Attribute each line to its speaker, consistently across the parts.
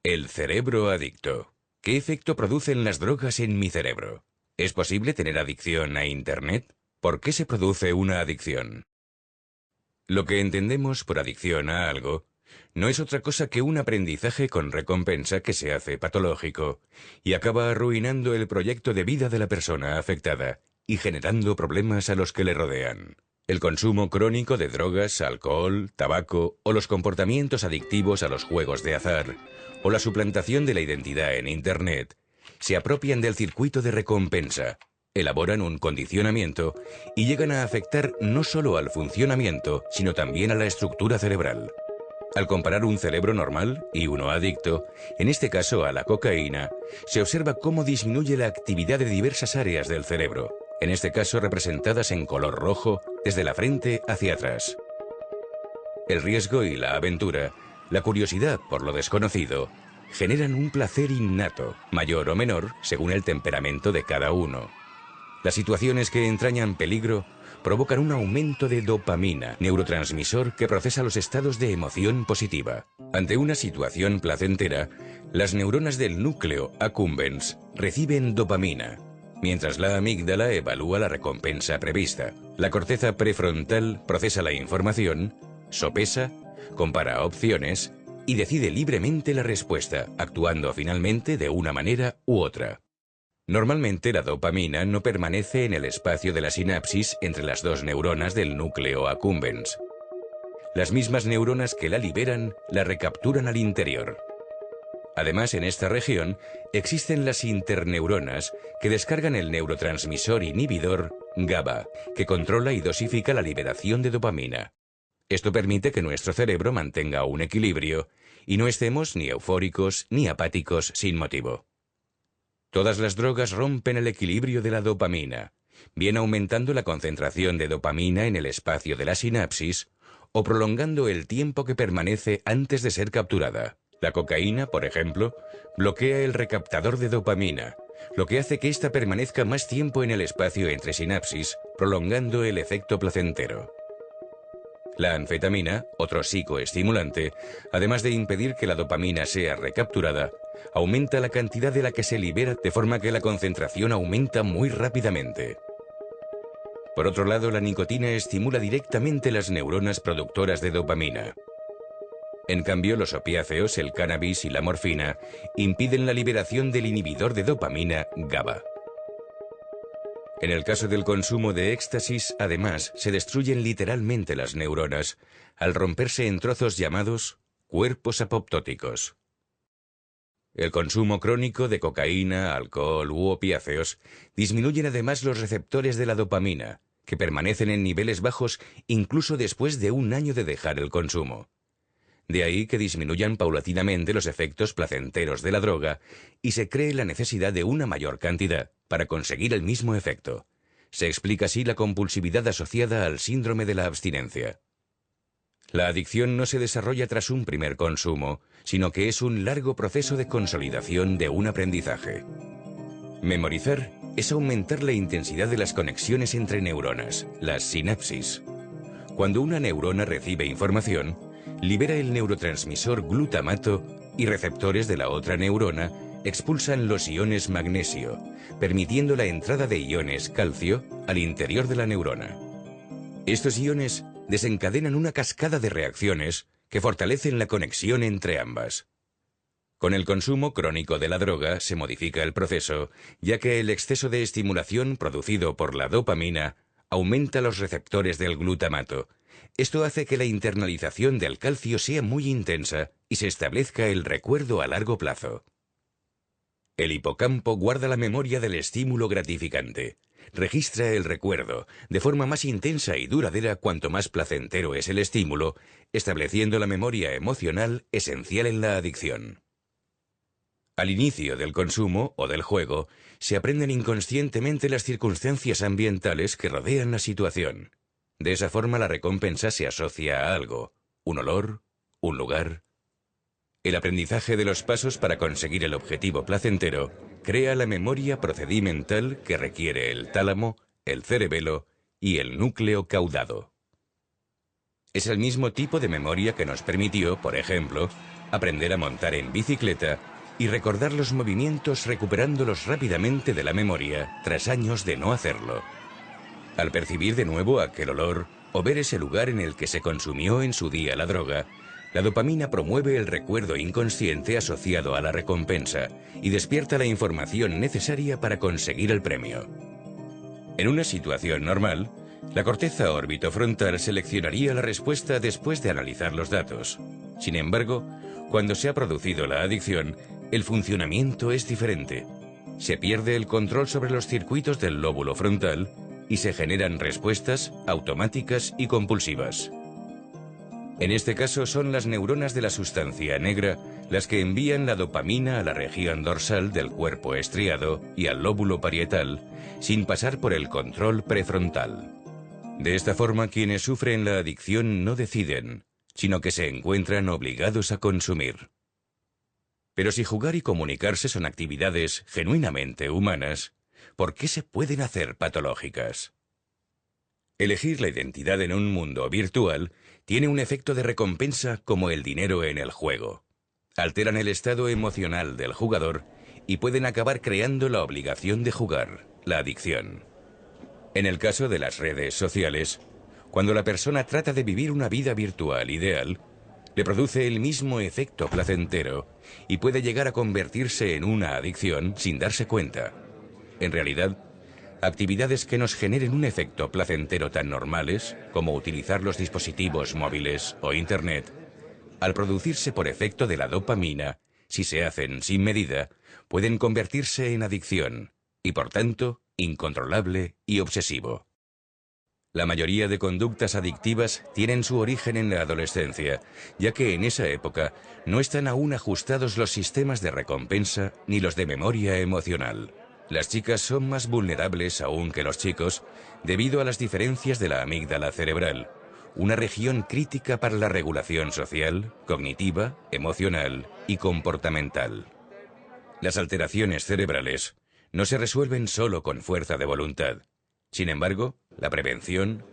Speaker 1: El cerebro adicto. ¿Qué efecto producen las drogas en mi cerebro? ¿Es posible tener adicción a Internet? ¿Por qué se produce una adicción? Lo que entendemos por adicción a algo no es otra cosa que un aprendizaje con recompensa que se hace patológico y acaba arruinando el proyecto de vida de la persona afectada y generando problemas a los que le rodean. El consumo crónico de drogas, alcohol, tabaco o los comportamientos adictivos a los juegos de azar o la suplantación de la identidad en Internet se apropian del circuito de recompensa, elaboran un condicionamiento y llegan a afectar no solo al funcionamiento, sino también a la estructura cerebral. Al comparar un cerebro normal y uno adicto, en este caso a la cocaína, se observa cómo disminuye la actividad de diversas áreas del cerebro, en este caso representadas en color rojo desde la frente hacia atrás. El riesgo y la aventura, la curiosidad por lo desconocido, generan un placer innato, mayor o menor según el temperamento de cada uno. Las situaciones que entrañan peligro provocan un aumento de dopamina, neurotransmisor que procesa los estados de emoción positiva. Ante una situación placentera, las neuronas del núcleo accumbens reciben dopamina, mientras la amígdala evalúa la recompensa prevista. La corteza prefrontal procesa la información, sopesa, compara opciones y decide libremente la respuesta, actuando finalmente de una manera u otra. Normalmente la dopamina no permanece en el espacio de la sinapsis entre las dos neuronas del núcleo accumbens. Las mismas neuronas que la liberan la recapturan al interior. Además, en esta región existen las interneuronas que descargan el neurotransmisor inhibidor GABA, que controla y dosifica la liberación de dopamina. Esto permite que nuestro cerebro mantenga un equilibrio y no estemos ni eufóricos ni apáticos sin motivo. Todas las drogas rompen el equilibrio de la dopamina, bien aumentando la concentración de dopamina en el espacio de la sinapsis o prolongando el tiempo que permanece antes de ser capturada. La cocaína, por ejemplo, bloquea el recaptador de dopamina, lo que hace que ésta permanezca más tiempo en el espacio entre sinapsis, prolongando el efecto placentero. La anfetamina, otro psicoestimulante, además de impedir que la dopamina sea recapturada, aumenta la cantidad de la que se libera de forma que la concentración aumenta muy rápidamente. Por otro lado, la nicotina estimula directamente las neuronas productoras de dopamina. En cambio, los opiáceos, el cannabis y la morfina impiden la liberación del inhibidor de dopamina GABA. En el caso del consumo de éxtasis, además, se destruyen literalmente las neuronas, al romperse en trozos llamados cuerpos apoptóticos. El consumo crónico de cocaína, alcohol u opiáceos disminuyen además los receptores de la dopamina, que permanecen en niveles bajos incluso después de un año de dejar el consumo. De ahí que disminuyan paulatinamente los efectos placenteros de la droga y se cree la necesidad de una mayor cantidad para conseguir el mismo efecto. Se explica así la compulsividad asociada al síndrome de la abstinencia. La adicción no se desarrolla tras un primer consumo, sino que es un largo proceso de consolidación de un aprendizaje. Memorizar es aumentar la intensidad de las conexiones entre neuronas, las sinapsis. Cuando una neurona recibe información, libera el neurotransmisor glutamato y receptores de la otra neurona expulsan los iones magnesio, permitiendo la entrada de iones calcio al interior de la neurona. Estos iones desencadenan una cascada de reacciones que fortalecen la conexión entre ambas. Con el consumo crónico de la droga se modifica el proceso, ya que el exceso de estimulación producido por la dopamina aumenta los receptores del glutamato. Esto hace que la internalización del calcio sea muy intensa y se establezca el recuerdo a largo plazo. El hipocampo guarda la memoria del estímulo gratificante. Registra el recuerdo de forma más intensa y duradera cuanto más placentero es el estímulo, estableciendo la memoria emocional esencial en la adicción. Al inicio del consumo o del juego, se aprenden inconscientemente las circunstancias ambientales que rodean la situación. De esa forma la recompensa se asocia a algo, un olor, un lugar. El aprendizaje de los pasos para conseguir el objetivo placentero crea la memoria procedimental que requiere el tálamo, el cerebelo y el núcleo caudado. Es el mismo tipo de memoria que nos permitió, por ejemplo, aprender a montar en bicicleta y recordar los movimientos recuperándolos rápidamente de la memoria tras años de no hacerlo. Al percibir de nuevo aquel olor o ver ese lugar en el que se consumió en su día la droga, la dopamina promueve el recuerdo inconsciente asociado a la recompensa y despierta la información necesaria para conseguir el premio. En una situación normal, la corteza orbitofrontal seleccionaría la respuesta después de analizar los datos. Sin embargo, cuando se ha producido la adicción, el funcionamiento es diferente. Se pierde el control sobre los circuitos del lóbulo frontal y se generan respuestas automáticas y compulsivas. En este caso son las neuronas de la sustancia negra las que envían la dopamina a la región dorsal del cuerpo estriado y al lóbulo parietal, sin pasar por el control prefrontal. De esta forma, quienes sufren la adicción no deciden, sino que se encuentran obligados a consumir. Pero si jugar y comunicarse son actividades genuinamente humanas, ¿por qué se pueden hacer patológicas? Elegir la identidad en un mundo virtual tiene un efecto de recompensa como el dinero en el juego. Alteran el estado emocional del jugador y pueden acabar creando la obligación de jugar, la adicción. En el caso de las redes sociales, cuando la persona trata de vivir una vida virtual ideal, le produce el mismo efecto placentero y puede llegar a convertirse en una adicción sin darse cuenta. En realidad, actividades que nos generen un efecto placentero tan normales como utilizar los dispositivos móviles o Internet, al producirse por efecto de la dopamina, si se hacen sin medida, pueden convertirse en adicción y, por tanto, incontrolable y obsesivo. La mayoría de conductas adictivas tienen su origen en la adolescencia, ya que en esa época no están aún ajustados los sistemas de recompensa ni los de memoria emocional. Las chicas son más vulnerables aún que los chicos debido a las diferencias de la amígdala cerebral, una región crítica para la regulación social, cognitiva, emocional y comportamental. Las alteraciones cerebrales no se resuelven solo con fuerza de voluntad. Sin embargo, la prevención,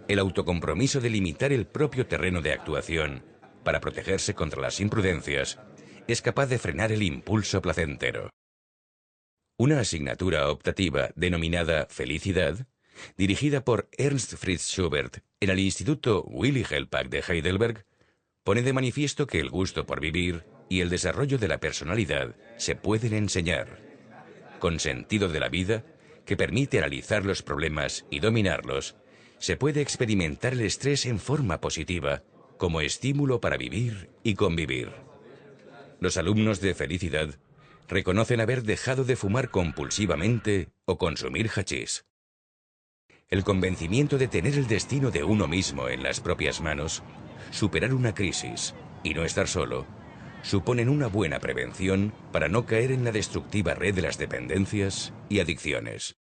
Speaker 1: el autocompromiso de limitar el propio terreno de actuación para protegerse contra las imprudencias, es capaz de frenar el impulso placentero. Una asignatura optativa denominada Felicidad, dirigida por Ernst Fritz Schubert en el Instituto Willy Hellpack de Heidelberg, pone de manifiesto que el gusto por vivir y el desarrollo de la personalidad se pueden enseñar. Con sentido de la vida, que permite analizar los problemas y dominarlos, se puede experimentar el estrés en forma positiva, como estímulo para vivir y convivir. Los alumnos de Felicidad reconocen haber dejado de fumar compulsivamente o consumir hachís. El convencimiento de tener el destino de uno mismo en las propias manos, superar una crisis y no estar solo, suponen una buena prevención para no caer en la destructiva red de las dependencias y adicciones.